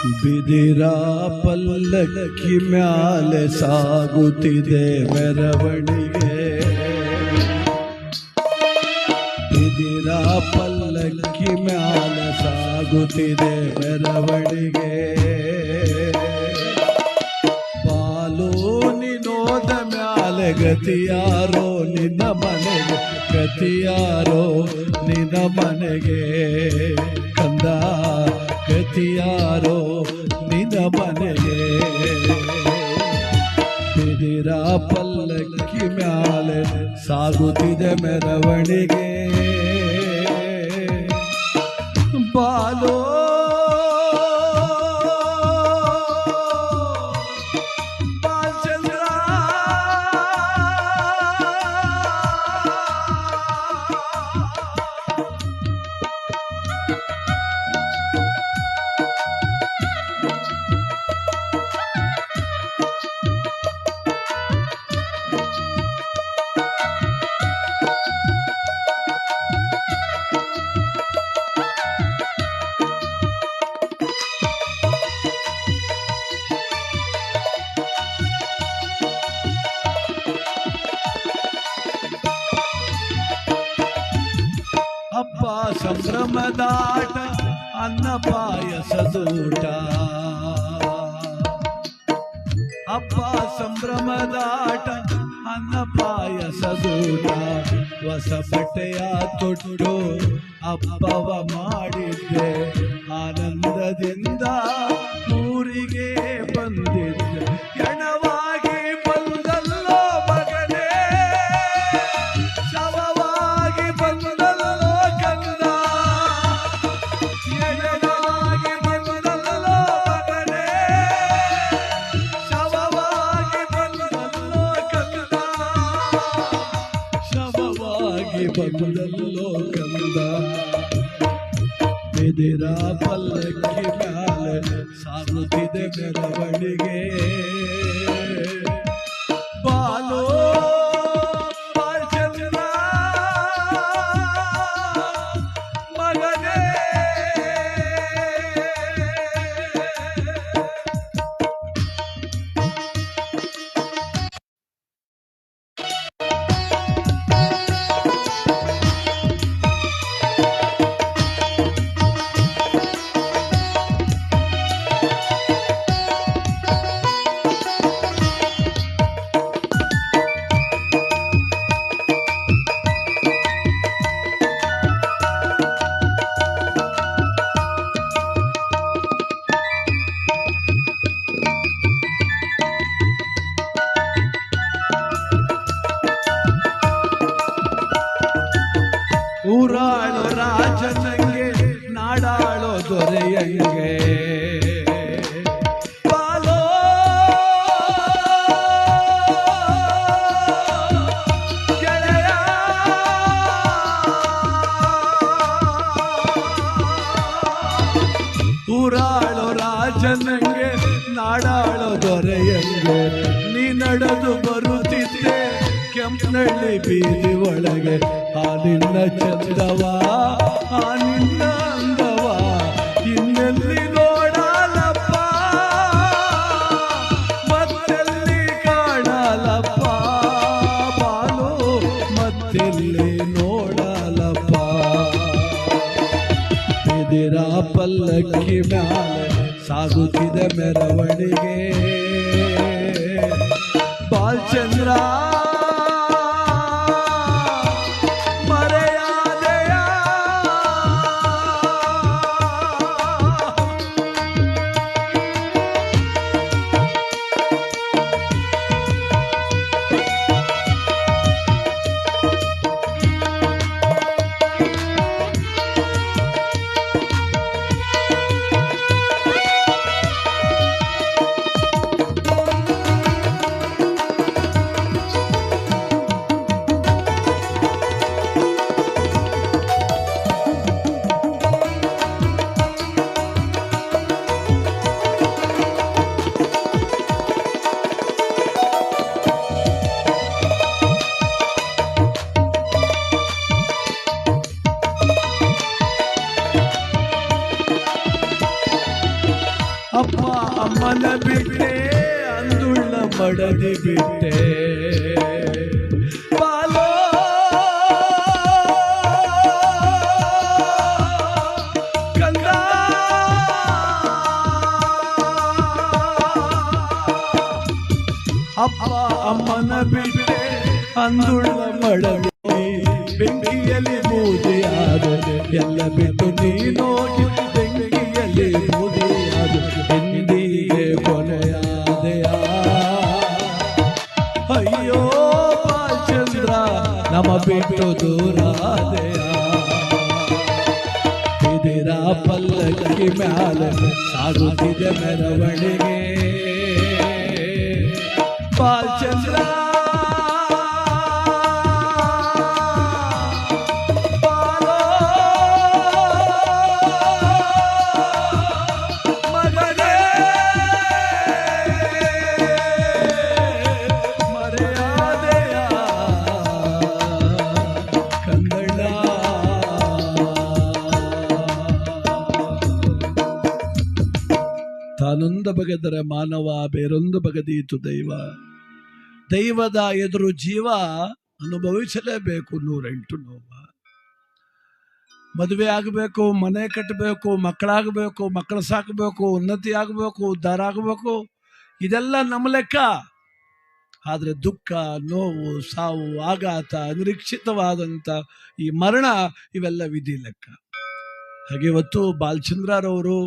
ಬಿದಿರ ಪಲ್ಲಕ್ಕಿ ಮ್ಯಾಲೆ ಸಾಗುತ್ತಿದೆ ಮೆರವಣಿಗೆ. ಬಿದಿರ ಪಲ್ಲಕ್ಕಿ ಮ್ಯಾಲೆ ಸಾಗುತ್ತಿದೆ ಮೆರವಣಿಗೆ. ಬಾಲು ನಿನೋದ ಮ್ಯಾಲೆ ಗತಿಯಾರೋ ನಿನ್ನ ಮನೆಗೆ, ಗತಿಯಾರೋ ನಿನ್ನ ಮನೆಗೆ ಕಂದ, ಗತಿಯಾರೋ ನಿನ್ನ ಮನೆಗೆ. ಬಿದಿರ ಪಲ್ಲಕ್ಕಿ ಮ್ಯಾಲೆ ಸಾಗುತ್ತಿದೆ ಮೆರವಣಿಗೆ. ಬಾಲೋ ಹಬ್ಬ ಸಂಭ್ರಮದಾಟ ಅನ್ನ ಪಾಯಸದೂಟ. ಹಬ್ಬ ಸಂಭ್ರಮದಾಟ ಅನ್ನ ಪಾಯಸದೂಟ. ಹೊಸ ಬಟ್ಟೆಯ ತೊಟ್ಟು ಹಬ್ಬವ ಮಾಡಿದ್ದೆ, ಆನಂದದಿಂದ ಊರಿಗೆ ಬಂದಿದ್ದೆ. ಎಣವಾಗಿ ಬಂದಲ್ಲೋ ಮಗನೇ, ಶವವಾಗಿ ಬಂದಲ್ಲೋ ಕಂದ. ಎಣವಾಗಿ ಬಂದಲ್ಲೋ ಮಗನೇ, ಶವವಾಗಿ ಬಂದಲ್ಲೋ ಕಂದ. ಶವವಾಗಿ ಬಂದಲ್ಲೋ ಕಂದ. ಬಿದಿರ ಪಲ್ಲಕ್ಕಿ ಮ್ಯಾಲೆ ಸಾಗುತ್ತಿದೆ ಮೆರವಣಿಗೆ. ಬಾಲೋ ಬಾಲಚಂದ್ರ ಮಗನೇ. ಊರಾಳೋ ರಾಜನಂಗೆ, ನಾಡಾಳೋ ದೊರೆಯಂಗೆ. ಬಾಲೋ ಗೆಳೆಯ, ಊರಾಳೋ ರಾಜನಂಗೆ, ನಾಡಾಳೋ ದೊರೆಯಂಗೆ. ನೀ ನಡೆದು ಬರುತ್ತಿದ್ದೆ ಕೆಂಪನಳ್ಳಿ ಬೀದಿ ಒಳಗೆ. ಆ ನಿನ್ನ ಚಂದವ, ಆ ನಿನ್ನ ಅಂದವ ಇನ್ನೆಲ್ಲಿ ನೋಡಲಪ್ಪ, ಮತ್ತೆಲ್ಲಿ ಕಾಣಲಪ್ಪ. ಬಾಲು ಮತ್ತೆಲ್ಲಿ ನೋಡಲಪ್ಪ. ಬಿದಿರ ಪಲ್ಲಕ್ಕಿ ಮ್ಯಾಲೆ ಸಾಗುತ್ತಿದೆ ಮೆರವಣಿಗೆ. ಬಾಲಚಂದ್ರ ಅಮ್ಮನ ಬಿಟ್ಟೆ ಅಂದುಳ್ಳ ಮಡದಿ ಬಿಟ್ಟೆ ಬಾಲೋ ಕಂದ ಅಪ್ಪ ಅಮ್ಮನ ಬಿಟ್ಟೆ ಅಂದುಳ್ಳ ಮಡದಿ ಬೆಂಕಿಯಲ್ಲಿ ಬೂದಿಯಾದರೆ ಎಲ್ಲ ಬಿಟ್ಟು ನೀನೋಗಿ ಬೆಂಕಿಯಲ್ಲಿ ಬೂದಿಯಾದ ಎಂದಿಗೆ ಕೊನೆಯಾದೆಯ ಅಯ್ಯೋ ಬಾಲಚಂದ್ರ ನಮ ಬಿಟ್ಟು ದೂರಾದೆಯ ಬಿದಿರ ಪಲ್ಲಕ್ಕಿ ಮ್ಯಾಲ ಸಾಗುತ್ತಿದೆ ಮೆರವಣಿಗೆ ಬಾಲಚಂದ್ರ ತಾನೊಂದು ಬಗೆದರೆ ಮಾನವ ಬೇರೊಂದು ಬಗೆದೀತು ದೈವ ದೈವದ ಎದುರು ಜೀವ ಅನುಭವಿಸಲೇಬೇಕು 108 ನೋವ ಮದುವೆ ಆಗಬೇಕು ಮನೆ ಕಟ್ಟಬೇಕು ಮಕ್ಕಳಾಗಬೇಕು ಮಕ್ಕಳು ಸಾಕಬೇಕು ಉನ್ನತಿ ಆಗಬೇಕು ಉದ್ಧಾರ ಆಗಬೇಕು ಇದೆಲ್ಲ ನಮ್ಮ ಲೆಕ್ಕ ಆದರೆ ದುಃಖ ನೋವು ಸಾವು ಆಘಾತ ಅನಿರೀಕ್ಷಿತವಾದಂಥ ಈ ಮರಣ ಇವೆಲ್ಲ ವಿಧಿ ಲೆಕ್ಕ ಹಾಗೆ ಇವತ್ತು ಬಾಲಚಂದ್ರರವರು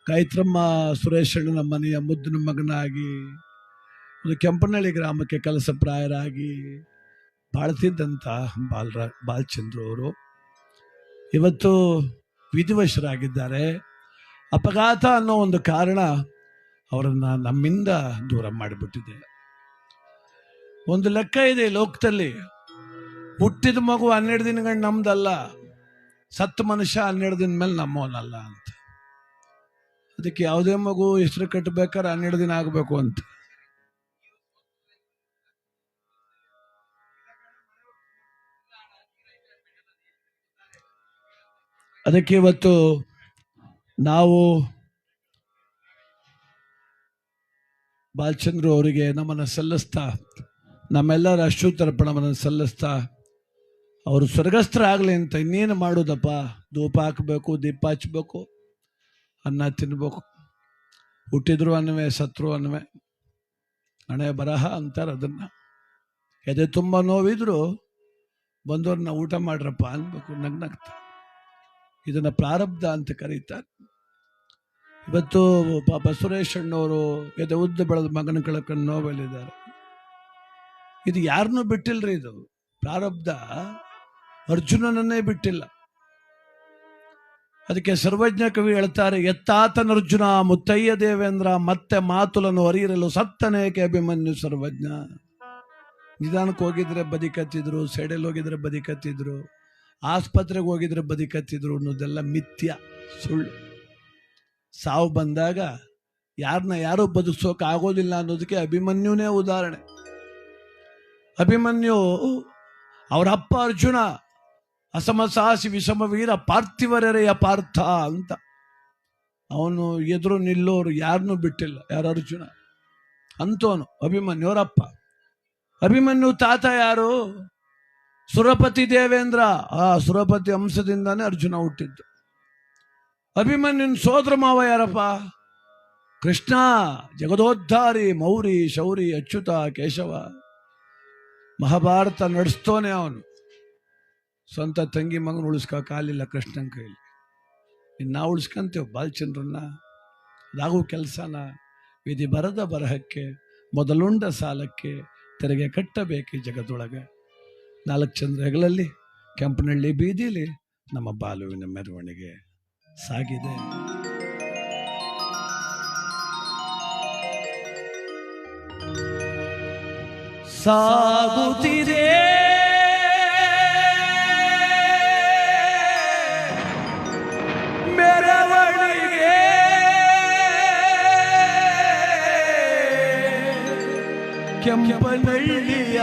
ಗಾಯತ್ರಮ್ಮ ಸುರೇಶಣ್ಣನ ಮನೆಯ ಮುದ್ದಿನ ಮಗನಾಗಿ ಒಂದು ಕೆಂಪನಹಳ್ಳಿ ಗ್ರಾಮಕ್ಕೆ ಕೆಲಸ ಪ್ರಾಯರಾಗಿ ಬಾಳ್ತಿದ್ದಂಥ ಬಾಲಚಂದ್ರ ಅವರು ಇವತ್ತು ವಿಧಿವಶರಾಗಿದ್ದಾರೆ. ಅಪಘಾತ ಅನ್ನೋ ಒಂದು ಕಾರಣ ಅವರನ್ನು ನಮ್ಮಿಂದ ದೂರ ಮಾಡಿಬಿಟ್ಟಿದೆ. ಒಂದು ಲೆಕ್ಕ ಇದೆ ಲೋಕದಲ್ಲಿ, ಹುಟ್ಟಿದ ಮಗು 12 ದಿನಗಳು ನಮ್ದಲ್ಲ, ಸತ್ತ ಮನುಷ್ಯ 12 ದಿನ ಮೇಲೆ ನಮ್ಮವನಲ್ಲ ಅಂತ. ಅದಕ್ಕೆ ಯಾವುದೇ ಮಗು ಹೆಸರು ಕಟ್ಟಬೇಕಾದ್ರೆ 12 ದಿನ ಆಗಬೇಕು ಅಂತ. ಅದಕ್ಕೆ ಇವತ್ತು ನಾವು ಬಾಲಚಂದ್ರ ಅವರಿಗೆ ನಮ್ಮನ್ನು ಸಲ್ಲಿಸ್ತಾ, ನಮ್ಮೆಲ್ಲರ ಅಶ್ರುತರ್ಪಣವನ್ನು ಸಲ್ಲಿಸ್ತಾ, ಅವರು ಸ್ವರ್ಗಸ್ಥರಾಗಲಿ ಅಂತ ಇನ್ನೇನು ಮಾಡೋದಪ್ಪ, ಧೂಪ ಹಾಕಬೇಕು, ದೀಪ ಹಚ್ಚಬೇಕು, ಅನ್ನ ತಿನ್ಬೇಕು. ಹುಟ್ಟಿದ್ರು ಅನ್ನವೇ, ಸತ್ರು ಅನ್ನವೇ, ಹಣೆ ಬರಹ ಅಂತಾರೆ ಅದನ್ನು. ಎದೆ ತುಂಬ ನೋವಿದ್ರು ಬಂದವ್ರನ್ನ ಊಟ ಮಾಡ್ರಪ್ಪ ಅನ್ಬೇಕು ನಗ್ನಗ್ತ. ಇದನ್ನು ಪ್ರಾರಬ್ಧ ಅಂತ ಕರೀತಾರೆ. ಇವತ್ತು ಪಾಪ ಸುರೇಶ್ ಅಣ್ಣವರು ಎದೆ ಉದ್ದ ಬೆಳೆದ ಮಗನ ಕಳ್ಕೊಂಡು ನೋವಲ್ಲಿದ್ದಾರೆ. ಇದು ಯಾರನ್ನೂ ಬಿಟ್ಟಿಲ್ರಿ, ಇದು ಪ್ರಾರಬ್ಧ ಅರ್ಜುನನನ್ನೇ ಬಿಟ್ಟಿಲ್ಲ. ಅದಕ್ಕೆ ಸರ್ವಜ್ಞ ಕವಿ ಹೇಳ್ತಾರೆ, ಎತ್ತಾತನರ್ಜುನ ಮುತ್ತಯ್ಯ ದೇವೇಂದ್ರ ಮತ್ತೆ ಮಾತುಲನ್ನು ಅರಿಯರಲು ಸತ್ತನೇಕೆ ಅಭಿಮನ್ಯು ಸರ್ವಜ್ಞ. ನಿಧಾನಕ್ಕೆ ಹೋಗಿದ್ರೆ ಬದಿಕತ್ತಿದ್ರು, ಸೈಡಲ್ಲಿ ಹೋಗಿದ್ರೆ ಬದಿಕತ್ತಿದ್ರು, ಆಸ್ಪತ್ರೆಗೆ ಹೋಗಿದ್ರೆ ಬದಿಕತ್ತಿದ್ರು ಅನ್ನೋದೆಲ್ಲ ಮಿಥ್ಯ, ಸುಳ್ಳು. ಸಾವು ಬಂದಾಗ ಯಾರನ್ನ ಯಾರೂ ಬದುಕಿಸೋಕೆ ಆಗೋದಿಲ್ಲ ಅನ್ನೋದಕ್ಕೆ ಅಭಿಮನ್ಯುನೇ ಉದಾಹರಣೆ. ಅಭಿಮನ್ಯು ಅವರ ಅಪ್ಪ ಅರ್ಜುನ ಅಸಮಸಾಸಿ ವಿಷಮವೀರ ಪಾರ್ಥಿವರೆಯ ಪಾರ್ಥ ಅಂತ. ಅವನು ಎದುರು ನಿಲ್ಲೋರು ಯಾರನ್ನೂ ಬಿಟ್ಟಿಲ್ಲ. ಯಾರು? ಅರ್ಜುನ ಅಂತವನು ಅಭಿಮನ್ಯು ಅವರಪ್ಪ. ಅಭಿಮನ್ಯು ತಾತ ಯಾರು? ಸುರಪತಿ ದೇವೇಂದ್ರ. ಆ ಸುರಪತಿ ಅಂಶದಿಂದಾನೇ ಅರ್ಜುನ ಹುಟ್ಟಿದ್ದು. ಅಭಿಮನ್ಯುನ ಸೋದರ ಮಾವ ಯಾರಪ್ಪ? ಕೃಷ್ಣ, ಜಗದೋದ್ಧಾರಿ, ಮೌರಿ, ಶೌರಿ, ಅಚ್ಯುತ, ಕೇಶವ. ಮಹಾಭಾರತ ನಡೆಸ್ತೋನೆ ಅವನು. ಸ್ವಂತ ತಂಗಿ ಮಗನ ಉಳಿಸ್ಕೊ ಕಾಲಿಲ್ಲ ಕೃಷ್ಣನ ಕೈಲಿ. ಇನ್ನು ನಾವು ಉಳಿಸ್ಕೊಂತೇವೆ ಬಾಲಚಂದ್ರನ್ನ? ಅದಾಗೂ ಕೆಲಸನ? ವಿಧಿ ಬರದ ಬರಹಕ್ಕೆ ಮೊದಲುಂಡ ಸಾಲಕ್ಕೆ ತೆರಿಗೆ ಕಟ್ಟಬೇಕು ಜಗದೊಳಗೆ. 4 ಚಂದ್ರ ಹೆಗಲಲ್ಲಿ ಕೆಂಪನಹಳ್ಳಿ ಬೀದಿಲಿ ನಮ್ಮ ಬಾಲುವಿನ ಮೆರವಣಿಗೆ ಸಾಗಿದೆ. ಸಾಗುತ್ತಿದೆ ಮೆರವಣಿಗೆ, ಕೆಂಪನಹಳ್ಳಿಯ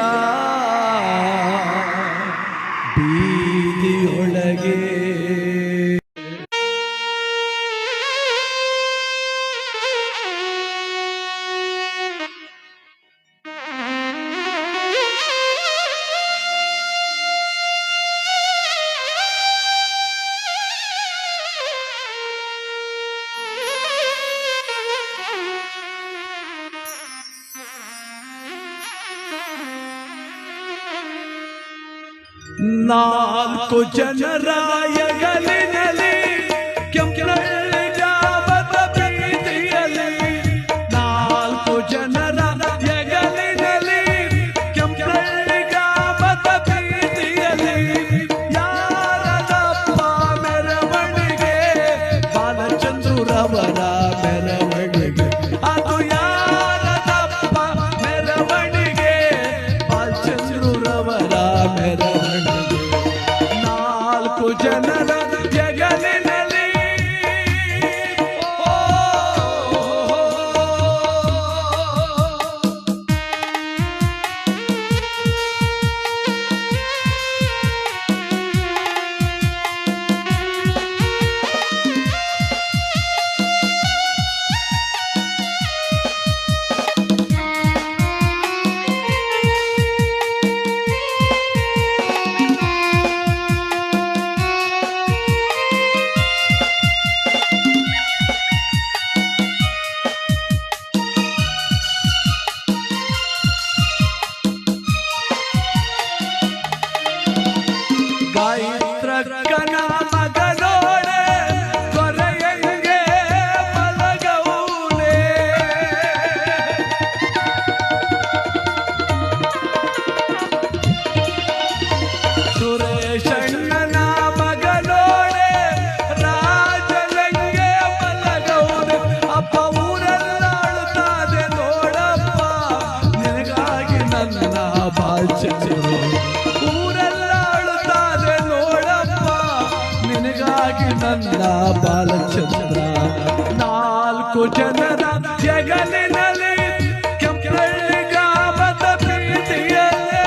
ಬೀದಿಯೊಳಗೆ. ನಾಲ್ಕು ಜನರ ಹೆಗಲಿನಲ್ಲಿ ಕೆಂಪನಹಳ್ಳಿ ಗ್ರಾಮದ ಬೀದಿಯಲ್ಲಿ, ನಾಲ್ಕು ಜನರ ಹೆಗಲಿನಲ್ಲಿ ಕೆಂಪನಹಳ್ಳಿ ಗ್ರಾಮದ ಬೀದಿಯಲ್ಲಿ, ಯಾರದಪ್ಪ ಮೆರವಣಿಗೆ? ಬಾಲಚಂದ್ರರವರ ಮೆರವಣಿಗೆ. ಅದು ಯಾರದಪ್ಪ ಮೆರವಣಿಗೆ? ಬಾಲಚಂದ್ರರವರ ಮೆರವಣಿಗೆ. ನಾಲ್ಕು ಜನರ ಹೆಗಲಿನಲ್ಲಿ ಗಾಯತ್ರಕ್ಕನ ಮಗನೋಳೆ ಕೊರೆಯಂಗೆ ಮಲಗೌನೆ. ಸುರೇಶಣ್ಣನ ಮಗನೋಳೆ ರಾಜನಂಗೆ ಮಲಗೌನೆ. ಅಪ್ಪ ಊರೆಲ್ಲ ಅಳುತ್ತಾದೆ ನೋಡಪ್ಪ, ನಿನಗಾಗಿ ನನ್ನ ಬಾಲ್ಚಂದ್ರು. ಊರೆಲ್ಲ ಅಳುತ್ತಾದೆ ನೋಡಪ್ಪ, ನಿನಗಾಗಿ ನನ್ನ ಬಾಲಚಂದ್ರ. ನಾಲ್ಕು ಜನರ ಹೆಗಲಿನಲ್ಲಿ ಕೆಂಪನಹಳ್ಳಿ ಗ್ರಾಮದ ಬೀದಿಯಲ್ಲೇ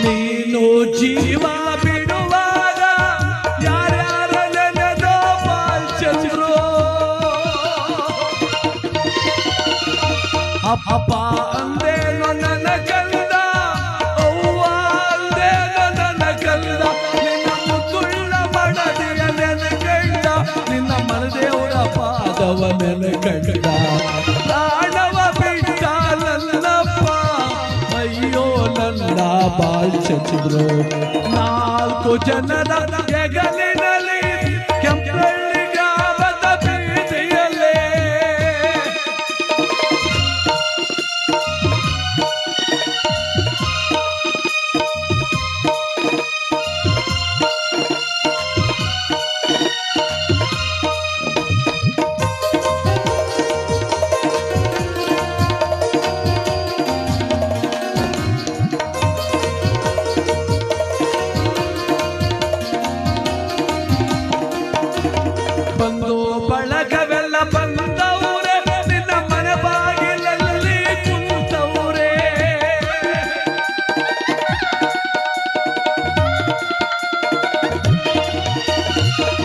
ನೀನು ಜೀವ ಬಿಡುವಾಗ ಯಾರ್ಯಾರ ನೆನೆದೋ ಬಾಲ್ಚಂದ್ರು. ಅಪ್ಪ ಅಂದೇನೋ ನನ್ನ ಕಂದ, ಅವ್ವ ಅಂದೇನೋ ನನ್ನ ಕಂದ, ನಿನ್ನ ಮುತ್ತುಳ್ಳ ಮಡದಿಯ ನೆನಕಂಡ, ನಿನ್ನ ಮನದೇವರ ಪಾದವ ನೆನಕಂಡ. ಪ್ರಾಣವ ಬಿಟ್ಟ ನನ್ನಪ್ಪ, ಅಯ್ಯೋ ನನ್ನ ಬಾಲ್ಚಂದ್ರು. ನಾಲ್ಕು ಜನರ ಹೆಗಲಿನಲ್ಲಿ ಕೆಂಪನಹಳ್ಳಿ ಗ್ರಾಮದ ಬೀದಿಯಲ್ಲೇ ಬಂದು ಬಳಗವೆಲ್ಲ ಬಂದವ್ರೆ, ನಿನ್ನ ಮನೆ ಬಾಗಿಲಲ್ಲಿ ಕುಂತವ್ರೆ.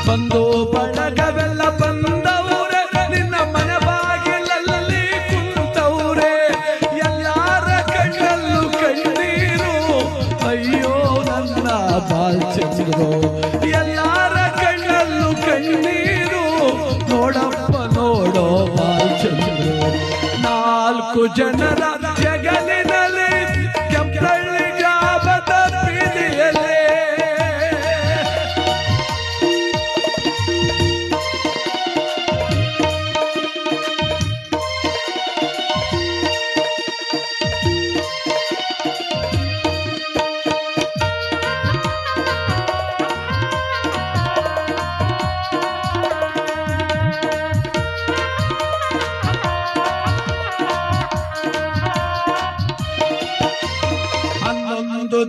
ಬಂದು ಬಳಗವೆಲ್ಲ ಬಂದವ್ರೆ, ನಿನ್ನ ಮನೆ ಬಾಗಿಲಲ್ಲಿ ಕುಂತವ್ರೆ. ಎಲ್ಲಾರ ಕಣ್ಣಲ್ಲೂ ಕಣ್ಣೀರು, ಅಯ್ಯೋ ನನ್ನ ಬಾಲ್ಚಂದ್ರು. ಎಲ್ಲಾರ ಕಣ್ಣಲ್ಲೂ ಕಣ್ಣೀರು, ನೋಡಪ್ಪ ನೋಡೋ ಬಾಲ್ಚಂದ್ರು. ನಾಲ್ಕು ಜನರ ಹೆಗಲಿನಲ್ಲಿ ಕೆಂಪನಹಳ್ಳಿ ಗ್ರಾಮದ ಬೀದಿಯಲ್ಲೇ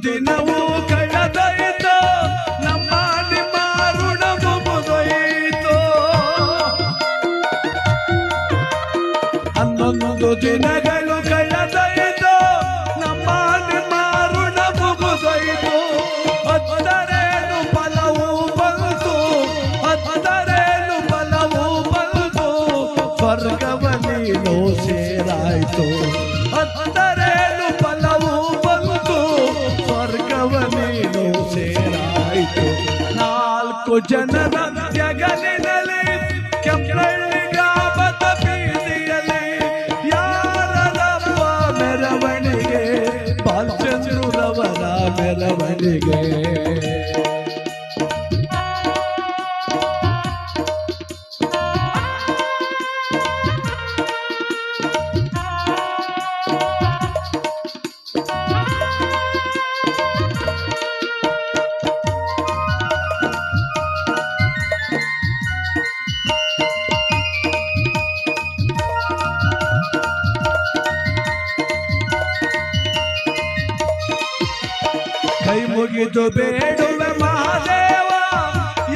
ದಿನವೂ ಕಳೆದೋಯ್ತು, ನಮ್ಮ ನಿಮ್ಮ ಋಣ ಮುಗಿದೋಯ್ತು. 11 ದಿನಗಳು ಕಳೆದೋಯ್ತು, ನಮ್ಮ ನಿಮ್ಮ ಋಣ ಮುಗಿದೋಯ್ತು. ನೀನು ಸೇರಾಯ್ತು, ಹತ್ತರೇನು ಫಲವು ಬಂತು, ಸ್ವರ್ಗವ ನೀನು ಸೇರಾಯ್ತು. ನಾಲ್ಕು ಜನರ ಜಗಲಿನಲ್ಲಿ ಕೆಂಪಳ್ಳಿಗಾಮದ ಬೀದಿಯಲ್ಲಿ ಯಾರದಪ್ಪ ಮೆರವಣಿಗೆ, ಬಾಲಚಂದ್ರರವರ ಮೆರವಣಿಗೆ. ಕೈ ಮುಗಿದು ಬೇಡುವೆ ಮಹಾದೇವ,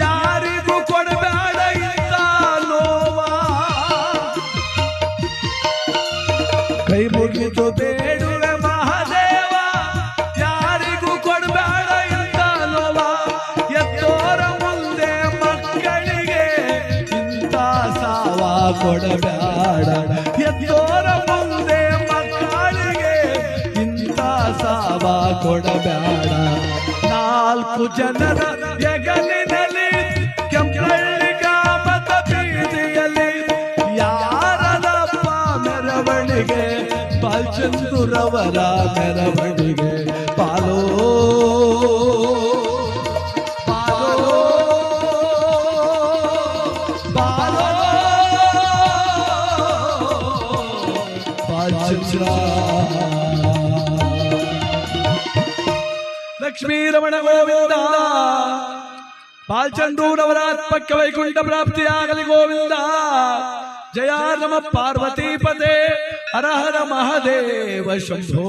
ಯಾರಿಗೂ ಕೊಡಬೇಡ ಇಂಥ ನೋವ. ಕೈ ಮುಗಿದು ಬೇಡುವೆ ಮಹಾದೇವ, ಯಾರಿಗೂ ಕೊಡಬೇಡ ಇಂಥ ನೋವ. ಎತ್ತೋರ ಮುಂದೆ ಮಕ್ಕಳಿಗೆ ಇಂಥ ಸಾವ ಕೊಡಬೇಡ, ಎತ್ತೋರ ಮುಂದೆ ಮಕ್ಕಳಿಗೆ ಇಂಥ ಸಾವ ಕೊಡಬೇಡ. ನಾಲ್ಕು ಜನರ ಹೆಗಲಿನಲ್ಲಿ ಕೆಂಪಳ್ಳಿಗಾಮದ ಬೀದಿಯಲ್ಲಿ ಯಾರದಪ್ಪ ಮೆರವಣಿಗೆ, ಬಾಲಚಂದ್ರರವರ ಮೆರವಣಿಗೆ. ಪಾಲೋ ಪಾಲೋ ಪಾಲೋ ಬಾಲಚಂದ್ರ. ಲಕ್ಷ್ಮೀ ರಮಣ ಗೋವಿಂದ. ಬಾಲಚಂದ್ರರವರ ಆತ್ಮಕ್ಕೆ ವೈಕುಂಠ ಪ್ರಾಪ್ತಿಯಾಗಲಿ ಗೋವಿಂದ. ಜಯ ನಮ ಪಾರ್ವತೀಪತೆ, ಹರ ಹರ ಮಹಾದೇವ ಶಂಭೋ.